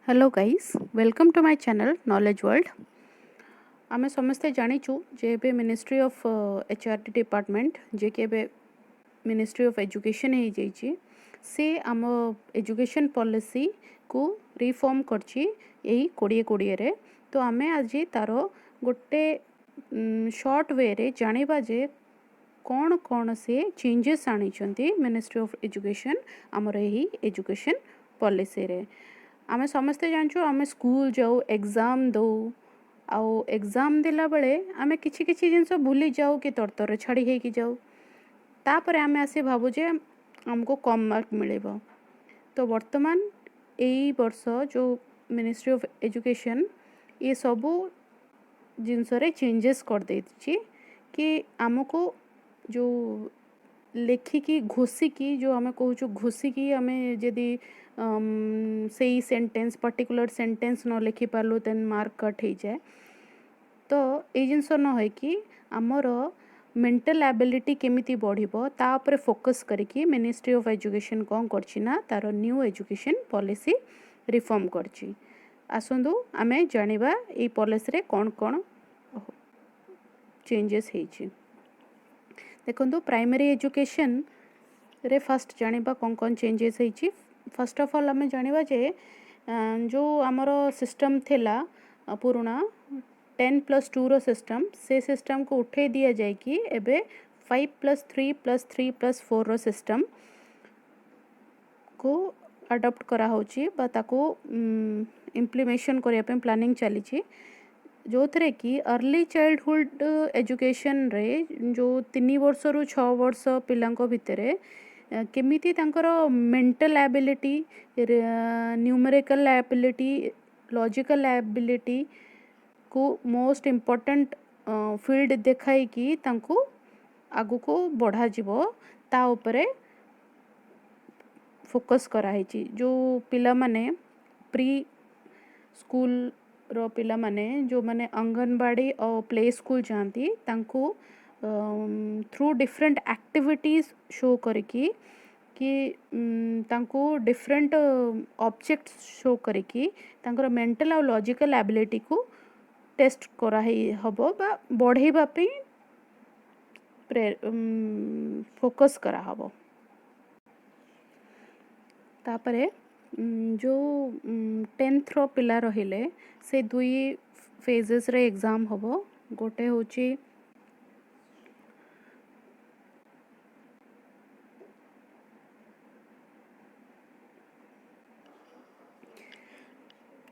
Hello guys, welcome to my channel knowledge world. आमे समस्ते जानिछु जे एबे मिनिस्ट्री ऑफ एचआरडी डिपार्टमेंट जे के एबे मिनिस्ट्री ऑफ एजुकेशन हे जाइछि से आम एजुकेशन पॉलिसी को रिफॉर्म करछि एही 2020 रे। तो आमे आज तार गोटे शॉर्ट वे रे जानिबा जे कौन कौन से चेंजेस आनिछंती मिनिस्ट्री ऑफ एजुकेशन आमर एही एजुकेशन पॉलिसी रे। आमे समस्ते जानछु आमे स्कूल जाऊ एग्जाम दो आउ एग्जाम दिला बेले आमे किछि किछि जिंस भूली जाऊ कि तरतर छाड़ी हे कि जाऊ तापर आमे आसी भाबु जे हमको कम मार्क मिलेबो। तो वर्तमान एई वर्ष जो मिनिस्ट्री ऑफ एजुकेशन ये सबू जिनस रे चेंजेस कर देछि कि आमको जो लेखिकी घोषिकी जो आमे कहूछु घोषिकी आमे जदि सेई सेंटेंस पर्टिकुलर सेंटेंस न लिखि पारलु देन मार्क कट हो जाए। तो ये जिनस न है कि आमर मेंटल एबिलिटी केमिति बढ़िबो ता ऊपर फोकस करिकी मिनिस्ट्री ऑफ एजुकेशन कौन करछि ना तार न्यू एजुकेशन पॉलिसी रिफॉर्म करछि। आसंदु आमे जानिबा ए पॉलिसी रे कौन कौन चेंजेस हेछि। देखंतु प्राइमरी एजुकेशन रे फर्स्ट जानिबा कौन कौन चेंजेस हेछि। फर्स्ट ऑफ ऑल आमे जानिबा जे जो आमर सिस्टम थिला पुराना 10+2 रो सिस्टम से सिस्टम को उठे दिया जाए कि एबे 5+3+3+4 रो सिस्टम को अडॉप्ट करा होची बा ताको इम्प्लीमेशन करिया पे प्लानिंग चली छी जो थरे कि अर्ली चाइल्डहुड एजुकेशन रे जो 3 वर्ष रु 6 वर्ष पिलांको भितरे केमिति तांकर mental ability numerical ability logical ability को मोस्ट इम्पोर्टेंट फील्ड देखाई कि तांको आगु को बढ़ा जीवो ता उपरे फोकस करा है। जो पिला माने प्री स्कूल रो पिला माने जो माने अंगनबाड़ी और प्ले स्कूल जानती तांको थ्रू डिफरेंट एक्टिविटीज शो करके कि तांको डिफरेंट ऑब्जेक्ट्स शो करके तांकर मेंटल और लॉजिकल एबिलिटी को टेस्ट करा हबो बा बढ़ेबा पे फोकस करा हबो। तापरे जो 10th रो पिला रहिले से दुई फेजेस रे एग्जाम हबो। गोटे होची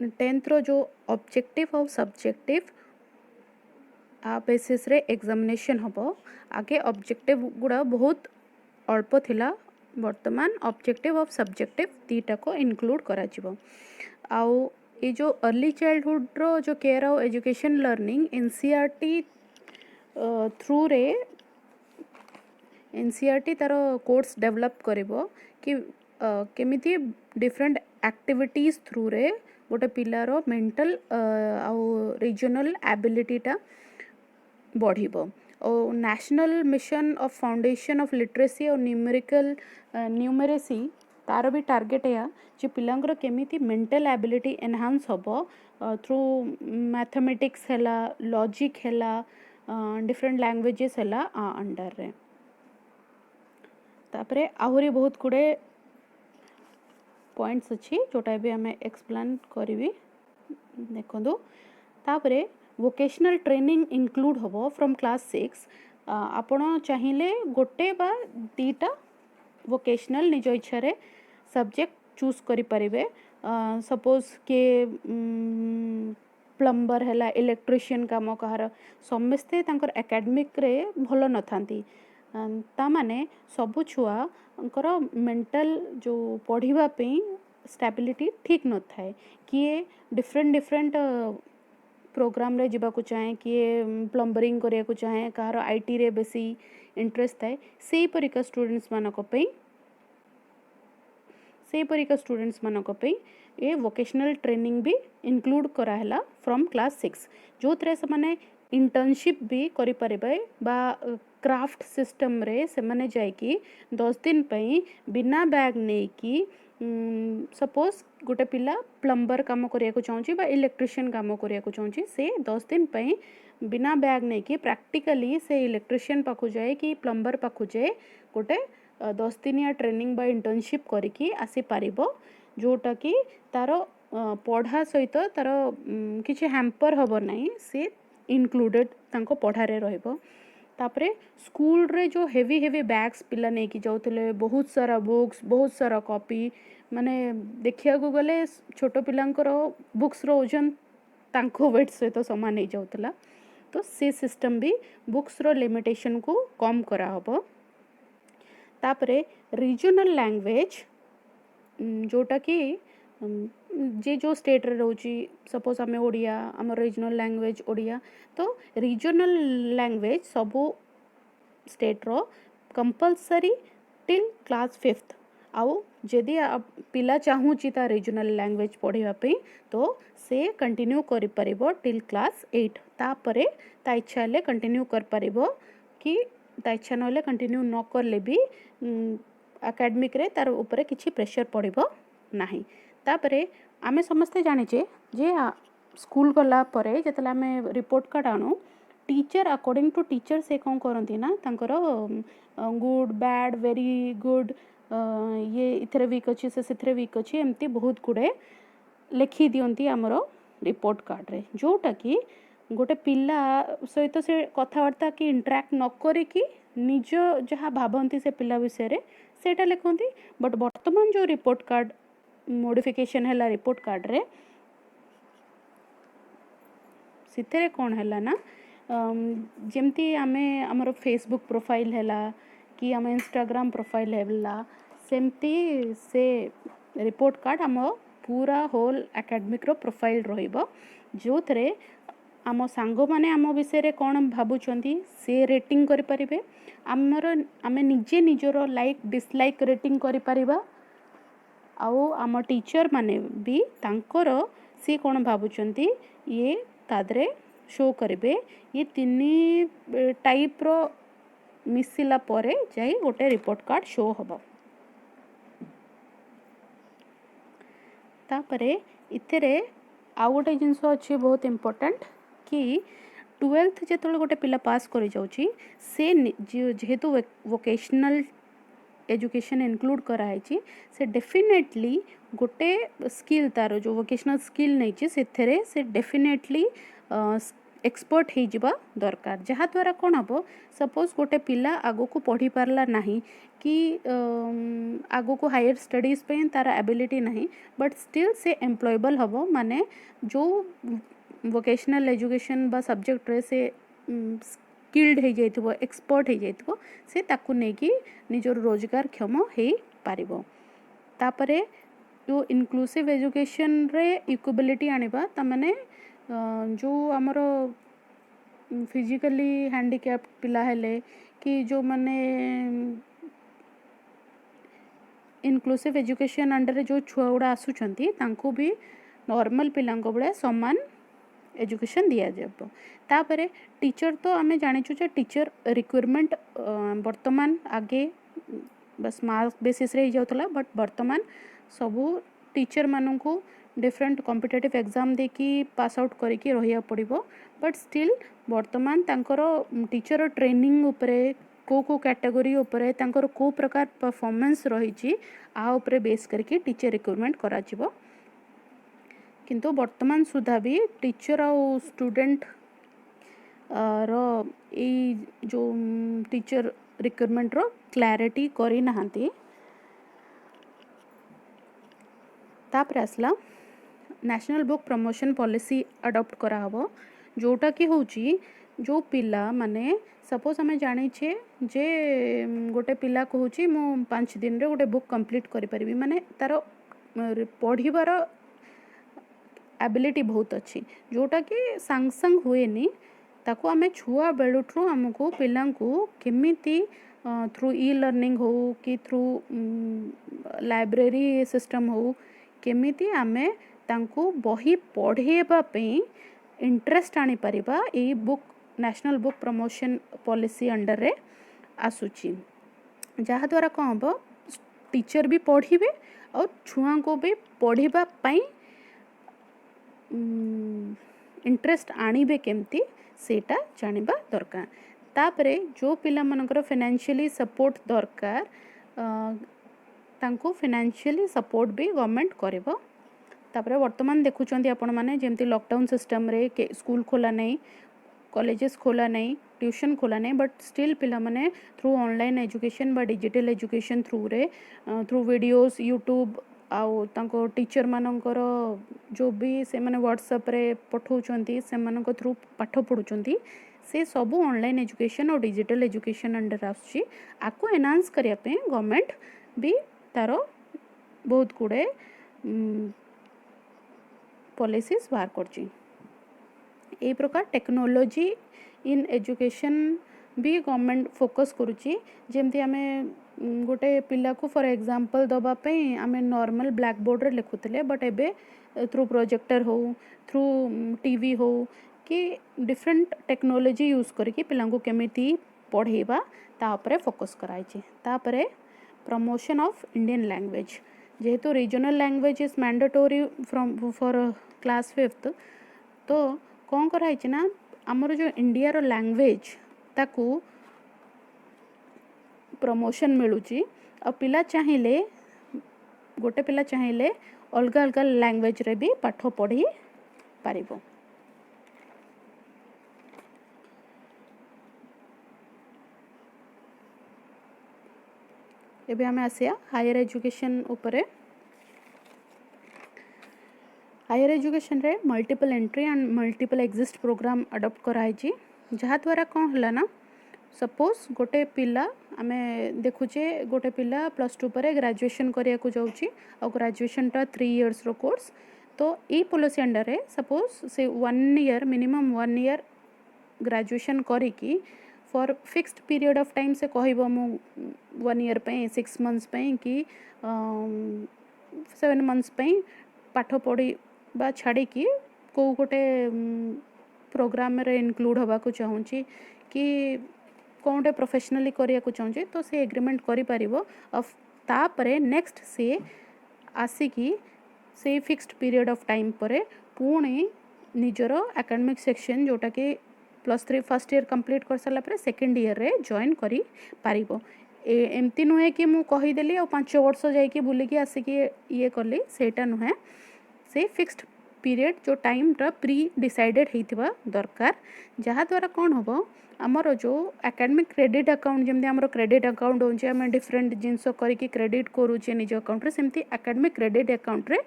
10th रो जो ऑब्जेक्टिव और सब्जेक्टिव आ बेसिस रे एग्जामिनेशन हबो। आगे ऑब्जेक्टिव गुड़ा बहुत अल्प थिला वर्तमान ऑब्जेक्टिव और सब्जेक्टिव दीटा को इंक्लूड करा जिवो। आउ ये जो अर्ली चाइल्डहुड रो जो केयर और एजुकेशन लर्निंग एनसीईआरटी थ्रू रे एनसीईआरटी तार कोर्स डेवलप करिवो कि केमिति डिफरेंट एक्टिविटीज थ्रू रे गोटे पिलार मेंटल आउ रीजनल एबिलिटीटा बढ़िबो। और national mission of foundation of literacy और न्यूमेरेसी तार भी टार्गेट है जे पिलांगर केमिति मेंटल एबिलिटी एनहांस हबो थ्रू मैथमेटिक्स हैला लॉजिक हैला डिफरेंट लैंग्वेजेस हैला अंडर रे। तापरे आहुरी बहुत गुड़े पॉइंट्स अच्छी जोटा भी हमें एक्सप्लेन करी देखो। तापरे वोकेशनल ट्रेनिंग इंक्लूड हबो फ्रॉम क्लास 6 आपण चाहिए गोटे बा दीटा वोकेशनल निज इच्छा रे सब्जेक्ट चूज करि परिबे। सपोज के प्लम्बर हैला इलेक्ट्रिशियन काम कहार समस्ते तांकर एकेडमिक रे भलो न थांती ता माने सबु छुआ मेंटल जो पढ़िबा पे स्टेबिलिटी ठीक न थाए किए डिफरेंट प्रोग्राम रे जीवा को चाहे किए प्लम्बरिंग करिया को चाहे कहार आईटी रे बेसी इंटरेस्ट थाए सेही परिका स्टूडेंट्स मानक पे ये वोकेशनल ट्रेनिंग भी इंक्लूड करा हैला फ्रॉम क्लास 6 जो थरे से माने इंटर्नशिप भी करि परिबे बा क्राफ्ट सिस्टम रे से माने जाय कि 10 दिन पई बिना बैग नै कि सपोज गोटे पिला प्लम्बर काम करिया चाहूँगी बा इलेक्ट्रीशियन काम करिया चाहूँगी से 10 दिन पई बिना बैग नहीं कि प्रैक्टिकली से इलेक्ट्रीशियन पाखु जाए कि प्लम्बर पाखु जाए गोटे 10 दिनिया ट्रेनिंग बा इंटर्नशिप करिकी आसी पारिबो जोटा कि तार पढ़ा सहित तार किछि हैम्पर हबो नहीं से इनक्लूडेड तांको पढ़ारे रहइबो तापरे स्कूल रे जो हेवी हेवी बैग्स पिला नहीं कि जाउतले बहुत सारा बुक्स बहुत सारा कॉपी माने देखिया को गले छोट पिलांकर बुक्स रो ओजन तांको वेट सहित समान नहीं जाउतला तो से सिस्टम भी बुक्स रो लिमिटेशन को कम करा हबो तापरे रीजनल लैंग्वेज जोटा कि जे जो स्टेट रे रोची सपोज आम ओडिया आम रीजनल लैंग्वेज ओडिया तो रीजनल लैंग्वेज सबू स्टेट रो कंपलसरी टिल क्लास 5th आउ जदि पिला चाहूची ता रीजनल लैंग्वेज पढ़िबा पे तो से कंटिन्यू करि परिबो टिल क्लास 8 तापरे ता इच्छा ले कंटिन्यू कर परिबो कि ता इच्छा नले कंटिन्यू न करले भी एकेडमिक रे तार ऊपर किछि प्रेशर पड़िबो नाही तापरे आमे समस्ते जानिचे जे स्कूल गला परे जतले आमे रिपोर्ट कार्ड आनु टीचर अकॉर्डिंग टू टीचर से कौन करती ना तांकर गुड बैड वेरी गुड ये इथरे वीक अच्छी से सिथरे वीक अच्छी एमती बहुत गुड़े लिखि दियंती आमर रिपोर्ट कार्ड रे जोटा कि गोटे पिला सहित से कथबार्ता कि इंटराक्ट न करिकी निज जहाँ भावती से पिला विषय सेटा लिखती बट वर्तमान जो रिपोर्ट कार्ड मॉडिफिकेशन है रिपोर्ट कार्ड रे सितरे कौन है ना जमती आमे आमर फेसबुक प्रोफाइल है कि आम इंस्टाग्राम प्रोफाइल है सेमती से रिपोर्ट कार्ड आम पूरा होल एकेडमिक रो प्रोफाइल रहिबो जो थरे आम सांग माने आम विषय कौन भावुंट से रेटिंग करि परिबे आमर आमे निजे निजर लाइक डिसलाइक रेटिंग करि परिबा आउ आम टीचर माने भी तांकर सी कौन भावुंट ये तादरे शो करेंगे ये तीन टाइप रो मिसिला परे जाई गोटे रिपोर्ट कार्ड शो हम तापरे इतरे आउ गोटे जिनस अच्छे बहुत इम्पोर्टेंट कि 12th जो गोटे पिला पास कर जाउची से जेहेतु वोकेशनल एजुकेशन इंक्लूड कराई से डेफिनेटली गोटे स्किल तार जो वोकेशनल स्किल नहीं से डेफिनेटली एक्सपर्ट हो जावा दरकार जहाँ द्वारा कौन हम सपोज गोटे पिला आगो को पढ़ी पारला नहीं कि आगो को हायर स्टडीज पे तार एबिलिटी नहीं बट स्टिल से एम्प्लॉयबल हम माने जो वोकेशनल एजुकेशन बा सब्जेक्ट रे से स्किल्ड हो जाइथिबो एक्सपर्ट हो जाइथिबो से ताकू नहीं कि निजर रोजगार क्षम हो पारिबो तापरे जो इनक्लूसिव एजुकेशन रे इक्वालिटी आनिबा ता माने जो आमर फिजिकली हैंडिकैप्ड पिला हेले कि जो माने इनक्लूसिव एजुकेशन अंडर जो छुआ गुड़ा आसुचंती तांको भी नॉर्मल पिलांक बड़े समान एजुकेशन दिया जाबो तापरे टीचर तो आमे जानिछु जे टीचर रिक्वायरमेंट वर्तमान आगे बस मार्क बेसिस रे जाउतला बट वर्तमान सबू टीचर मानन को डिफरेंट कॉम्पिटिटिव एग्जाम देखी पास आउट करके रहिया पड़िबो बट स्टिल वर्तमान तांकर टीचर ट्रेनिंग उपरे को कैटेगरी उपरे तांकर को प्रकार परफॉर्मेंस रही आ उपरे बेस करके टीचर रिक्रूटमेंट करा जिवो किंतु वर्तमान सुधा भी टीचर और स्टूडेंट रो ए जो टीचर रिक्रूटमेंट रो क्लैरिटी करी नहांती तापर आसला national book promotion policy adopt करा हबो जोटा कि होची जो पिला माने सपोज आम जाचे जे गोटे पिला कहूँ मु 5 दिन रे गोटे बुक कंप्लीट करि परिबी माने तार पढ़िबार एबिलिटी बहुत अच्छी जोटा कि सांग सांग हुए नी ताको आमे छुआ बेलुठू आमको पिला केमिति थ्रू ई लर्निंग हो कि थ्रू लाइब्रेरी सिस्टम हो केमिति आमे तांको बही पढ़ेबा पे इंटरेस्ट आनी परिबा ए book national book promotion policy under रे आसुची जहाँ द्वारा कौन हम टीचर भी पढ़े और छुआ को भी पढ़िबा पई इंटरेस्ट आनिबे केमती सेटा जानिबा दरकार। तापरे जो पिला मनकर फाइनेंशियली सपोर्ट दरकार तांको फाइनेंशियली सपोर्ट भी गवर्नमेंट करिवो। तापरे वर्तमान देखुचंती आपण माने जेमती लॉकडाउन सिस्टम रे के स्कूल खोला नहीं, कॉलेजेस खोला नहीं, ट्यूशन खोला नहीं, बट स्टिल पिला माने थ्रू ऑनलाइन एजुकेशन बा digital education through videos YouTube आउ तांको टीचर मानकर जो भी से माने व्हाट्सएप रे पठाउचंती से मानक थ्रू पाठ पढुचंती से सब ऑनलाइन एजुकेशन और डिजिटल एजुकेशन अंडर आछि। आको एनहांस करिया पे गवर्नमेंट भी तारो बहुत गुड़े पॉलिसीज बाहर करछि। ए प्रकार टेक्नोलॉजी इन एजुकेशन भी गवर्नमेंट फोकस करुच्ची। जमती आमे गोटे पिला को फॉर एग्जांपल दबा पे आमे नॉर्मल ब्लैक बोर्ड रे लिखुतले, बट एबे थ्रू प्रोजेक्टर हो, थ्रू टीवी हो कि डिफरेंट टेक्नोलॉजी यूज करके पिला को केमिति पढ़ेबा ता ऊपर फोकस कराई छी। तापरे प्रमोशन ऑफ इंडियन लैंग्वेज जेहेतु regional language is mandatory from for class 5th, तो कौन कराई ना आमर जो इंडिया रो लैंग्वेज ताकू प्रमोशन मिलुची। और पिला चाहिए गोटे पिला चाहिए अलग अलग लैंग्वेज रे भी पाठ पढ़ी पारिबो। एबे हमें आसिया हायर एजुकेशन उपरे। हायर एजुकेशन रे multiple entry and multiple exist programme adopt कराई छी, जहाँ द्वारा कौन हला ना सपोज गोटे पिला आमे देखुचे गोटे पिला +2 पर ग्रेजुएशन करिया को जाउची और ग्रेजुएशन टा 3 इयर्स रो कोर्स। तो ई पॉलिसी अंडर रे सपोज से 1 ईयर मिनिमम 1 ईयर ग्रेजुएशन करिकी for fixed period of time से कहबो मु 1 ईयर पे 6 मंथ्स पे कि 7 मंथ्स पे पाठ पढ़ी बा छाड़ी कि को गोटे प्रोग्राम रे इनक्लूड हवा को चाहूँची कि कौनटे प्रोफेशनली करिया को चाहूँचे, तो से एग्रीमेंट करि परिबो। ऑफ तापरे नेक्स्ट से आसिकी से फिक्स्ड पीरियड ऑफ टाइम परे पुणी निजर एकेडमिक सेक्शन जोटा कि +3 फर्स्ट ईयर कंप्लीट कर सारा पर सेकेंड ईयर रे जॉइन करि पारिबो। एमती नुहे कि मु कहीदेली और 5 वर्ष जाइए बुलिकी आसिकी ये कली सेटा नुहे। से फिक्स्ड पीरियड जो टाइम टा प्री डिसाइडेड होइथिबा दरकार, जहाँ द्वारा कौन होबो आमर जो एकेडमिक क्रेडिट अकाउंट जमती आमर क्रेडिट अकाउंट होचे आम डिफरेंट जिनस करके क्रेडिट करूचे निज अकाउंट रे, सेमती एकेडमिक क्रेडिट अकाउंट रे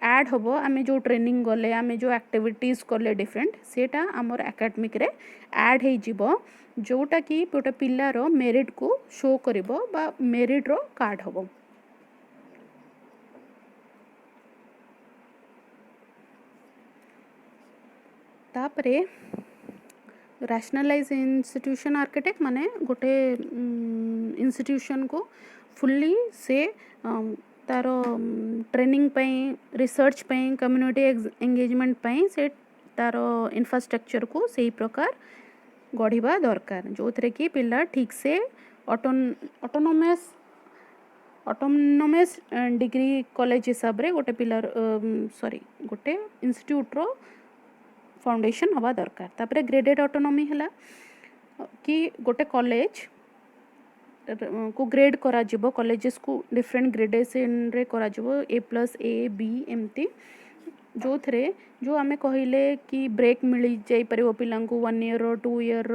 ऐड होबो। आमे जो ट्रेनिंग गले आमे जो एक्टिविटीज कले डिफरेंट सेटा आमर एकेडमिक रे ऐड हे जिवो, जोटा कि गोटे पिलार मेरिट को शो करिवो बा मेरिट रो कार्ड होबो। तापरे रैशनलाइज इंस्टीट्यूशन आर्किटेक्ट माने गोटे इंस्टीट्यूशन को फुल्ली से तार ट्रेनिंग पई, रिसर्च पई, कम्युनिटी एंगेजमेंट पई से तार इंफ्रास्ट्रक्चर को सही प्रकार गढ़िबा दरकार, जो थे कि पिला ठीक से ऑटोनोमस डिग्री कॉलेज हिसाब रे गोटे पिलार गोटे इंस्टीट्यूट रो फाउंडेशन हवा दरकार। तापरे ग्रेडेड ऑटोनॉमी हला कि गोटे कॉलेज को ग्रेड करा जिवो, कॉलेजेस को डिफरेंट ग्रेडेशन रे करा जिवो A+ A B एमती, जो थे जो आमे कहिले कि ब्रेक मिली जाई परिबो पिलांको 1 ईयर 2 ईयर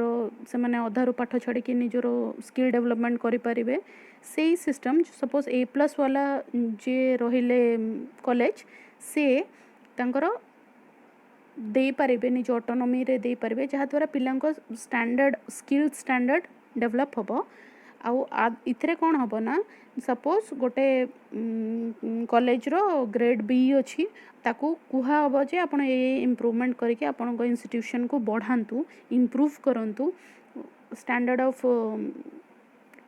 से माने अधारू पाठ छाड़ी कि निजर स्किल डेवलपमेंट करि परिबे। सेही सिस्टम सपोज A+ वाला जे रहिले कॉलेज से तांकर दे पारे निज ऑटोनॉमी रे दे पारे, जहाँ द्वारा पिलांको स्टैंडर्ड स्किल स्टैंडर्ड डेवलप होबो। आउ इथरे कौन होबो ना सपोज गोटे कॉलेज रो ग्रेड B अछि ताकू कुहा होबो जे आपण ए इम्प्रूवमेंट करके आपण को इंस्टीट्यूशन को बढ़ांतु, इम्प्रूव करंतु, स्टैंडर्ड ऑफ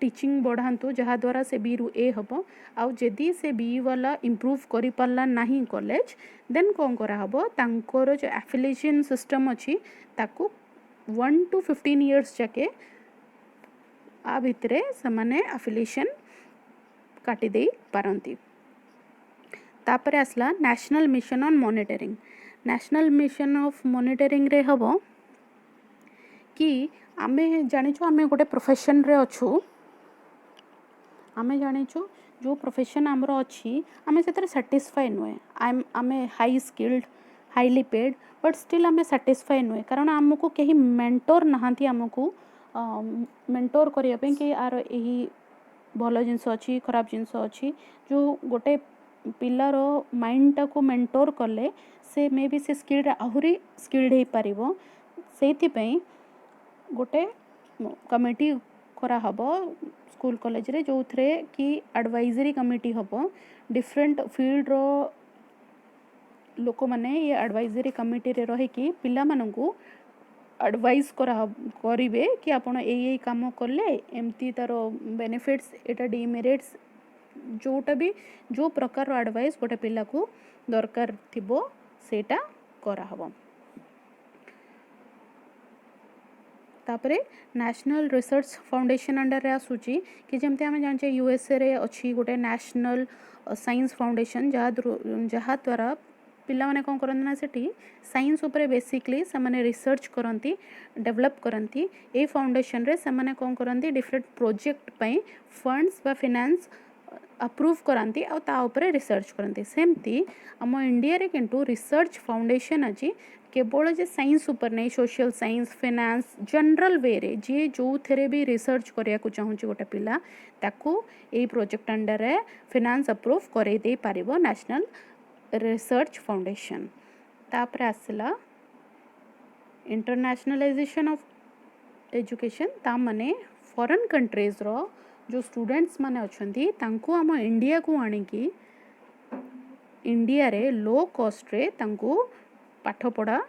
टीचिंग बढ़ांतु, जहाँ द्वारा से B रु A होबो। आउ जदि से B वाला इम्प्रूव करि पारला नाही कॉलेज, देन कौन करा होबो तांकर जो एफिलिएशन सिस्टम अछि ताकू 1 to 15 इयर्स जाके आ भितरे समाने एफिलिएशन काटी दे पारंती। तापर आसला national mission on monitoring. National mission of monitoring रे हबो कि आमे जानिछु आमे गोटे प्रोफेशन रे अछु, आमे जानिछु जो प्रोफेशन आमर अच्छी आमे से साटिस्फाई नुहे, आमे high skilled highly paid but still आमे साटिस्फाई नुहे, कारण आमको कहीं मेंटोर नहांती आमको मेंटोर करने कि आर यही भल जिनस अच्छी खराब जिनस अच्छी जो गोटे पिलार माइंड टाको मेंटोर कले से मे बी से स्किल्ड आहरी स्किल्ड हो पार से गोटे कमिटी करा हबो स्कूल कॉलेज रे जो थे कि एडवाइजरी कमिटी हबो डिफरेंट फील्ड रो लोक माने ये एडवाइजरी कमिटी रे रही कि पिला माननकू एडवाइस करेंगे कि आपण यही काम कले एमती तार बेनिफिट्स एटा डिमेरिट्स जोटा भी जो प्रकार एडवाइस गोटे पिला को दरकार थिबो सेटा करा हबो। तापरे नेशनल रिसर्च फाउंडेशन अंडर रे आसुची कि जमते आमे जानिचे यूएसए रे अच्छी गोटे नेशनल साइंस फाउंडेशन जहाँ द्वारा पिला माने कौन करते ना सेठी साइंस उपरे बेसिकली से माने रिसर्च करती डेवलप करती ए फाउंडेशन रे से माने कौन करती डिफरेंट प्रोजेक्ट पई फंड्स बा फाइनेंस अप्रूव करती आ ता उपरे रिसर्च करती सेमती आम इंडिया रे किंतु रिसर्च फाउंडेशन अच्छी केवल जे साइंस उपर नहीं सोशल साइंस फाइनेंस जनरल वे रे जी जो थे भी रिसर्च करिया को चाहूँगी गोटे पिला ताकू ए प्रोजेक्ट अंडर रे फाइनेंस अप्रूव करे दे पारिबो नेशनल रिसर्च फाउंडेशन। तापर आसला इंटरनेशनलाइजेशन ऑफ एजुकेशन ता माने फॉरेन कंट्रीज रो जो स्टूडेंट्स माने अछंती तांको आम इंडिया को आनिकी इंडिया रे लो कॉस्ट रे तांको पाठ पढ़ा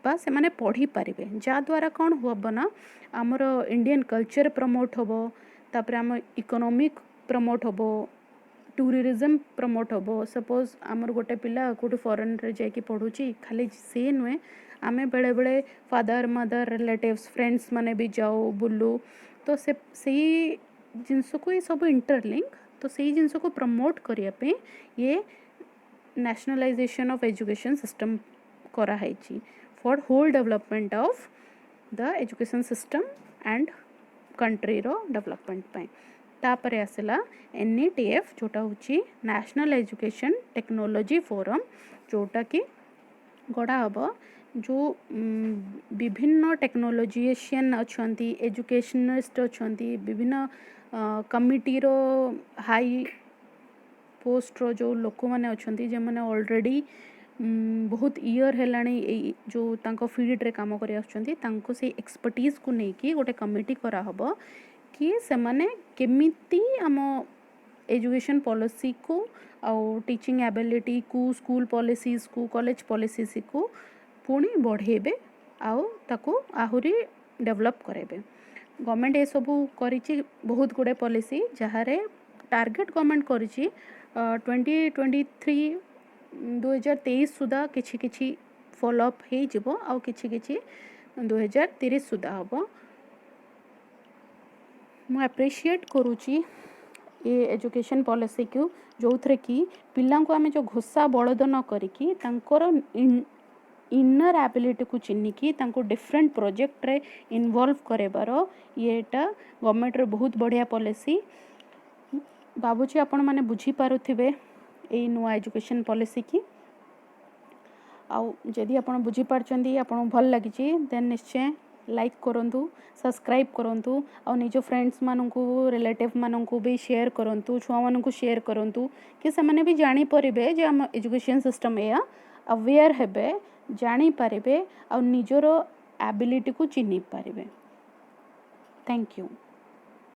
बा से माने पढ़ी पारिबे जा द्वारा कौन होबो ना आमर इंडियन कल्चर प्रमोट होबो, तापर आम इकोनॉमिक प्रमोट होबो, टूरिज्म प्रमोट होबो। सपोज आमर गोटे पिला कोठी फॉरेन रे जाके पढ़ुची खाली से नुहे आमे बेले बेले फादर मदर रिलेटिव्स फ्रेंड्स माने भी जाओ बुलू तो से जिनस को ये सब इंटरलिंक तो से जिनस को प्रमोट करिया पे ये नेशनलाइजेशन ऑफ एजुकेशन सिस्टम कराई for whole development of the education system and country रो डेवलपमेंट पाई। तापरे आसला NETF जोटा होची नेशनल एजुकेशन टेक्नोलॉजी फोरम जोटा कि गढ़ा हम जो विभिन्न टेक्नोलॉजीशियन अच्छी एजुकेशनिस्ट अच्छा विभिन्न कमिटी रो हाई पोस्ट रो जो लोक मैंने अच्छा जो मैंने ऑलरेडी बहुत ईयर है जो तांको फील्ड रे काम कर से एक्सपर्टीज को लेकिन गोटे कमिटी करा हबो कि से माने केमिति आम एजुकेशन पॉलिसी को आउ टीचिंग एबिलिटी को स्कूल पॉलिसीज को कॉलेज पॉलिसीज को पुणी बढ़ेबे आउ ताको आहुरी डेवलप करेबे। गवर्नमेंट ये सब करिछि बहुत गुड़े पॉलिसी जहारे टार्गेट गवर्नमेंट करिछि 2023 2023 सुधा किछि किछि फॉलोअप हो जिवो आउ किछि किछि 2030 सुधा हबो। मु एप्रिशिएट करुची ये एजुकेशन पॉलिसी को जो थे कि पिला को आम जो घोषा बलद न करिकी तांकर इनर एबिलिटी को चिन्हिकी तांको डिफरेंट प्रोजेक्ट रे इन्वॉल्व करेबार येटा गवर्नमेंट रे बहुत बढ़िया पॉलिसी बाबूजी आपण माने बुझी पारुथिबे ए नुआ एजुकेशन पॉलिसी की आउ जदि आपण बुझी पारचंदी आपण भल लागिची देन निश्चय लाइक करंतु सब्सक्राइब करंतु और निज फ्रेंड्स माननकू रिलेटिव माननकू भी शेयर करंतु छुआ माननकू शेयर करंतु कि से माने भी जानि परिबे जे हम एजुकेशन सिस्टम या अवेयर हेबे जानि पारिबे और निजरो एबिलिटी को चिन्हि पारिबे। Thank you.